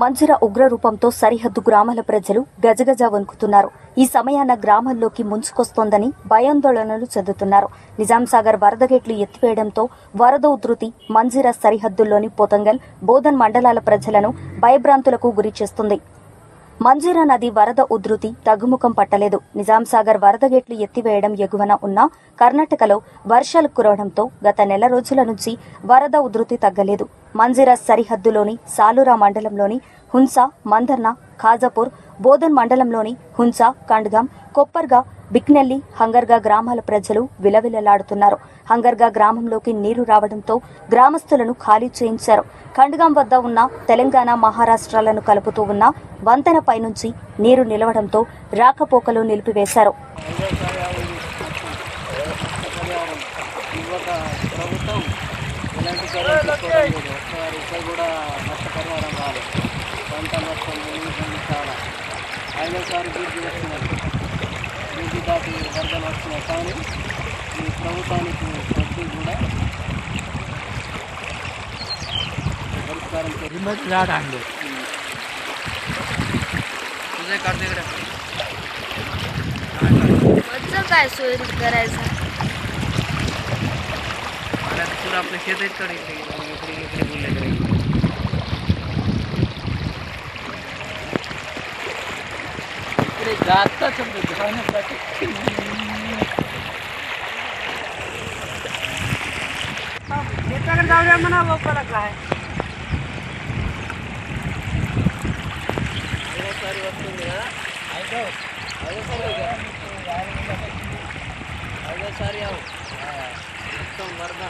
మంజుర ఉగ్రరూపంతో సరిహద్దు గ్రామాల ప్రజలు గజగజ వణుకుతున్నారు. ఈ సమయాన గ్రామాల్లోకి ముంచుకొస్తోందని భయాందోళనలు చెందుతున్నారు. నిజాంసాగర్ వరద గేట్లు ఎత్తివేయడంతో వరద ఉధృతి మంజీరా సరిహద్దుల్లోని పోతంగల్, బోధన్ మండలాల ప్రజలను భయభ్రాంతులకు గురి చేస్తుంది. మంజీరా నది వరద ఉధృతి తగ్గుముఖం పట్టలేదు. నిజాంసాగర్ వరద గేట్లు ఎత్తివేయడం ఎగువన ఉన్న కర్ణాటకలో వర్షాలు కురవడంతో గత నెల రోజుల నుంచి వరద ఉధృతి తగ్గలేదు. మంజీరా సరిహద్దులోని సాలూరా మండలంలోని హున్సా, మందర్న, ఖాజాపూర్, బోధన్ మండలంలోని హున్సా, కండ్గాం, కొప్పర్గా, బిక్నెల్లి, హంగర్గా గ్రామాల ప్రజలు విలవిలలాడుతున్నారు. హంగర్గా గ్రామంలోకి నీరు రావడంతో గ్రామస్తులను ఖాళీ చేయించారు. కండ్గాం వద్ద ఉన్న తెలంగాణ, మహారాష్ట్రాలను కలుపుతూ ఉన్న వంతెనపై నుంచి నీరు నిలవడంతో రాకపోకలు నిలిపివేశారు. వీటి దాటి వరదలు వస్తున్నాయి. కానీ ఈ ప్రభుత్వానికి వడ్డీ కూడా పరిష్కారం काय सोय करायचं पुढं आपलं शेत इकडे बोलले इकडे जाता जाण्यासाठी जाऊया म्हणा लोकांना काय सारी वस्तू सारी आओ वरदा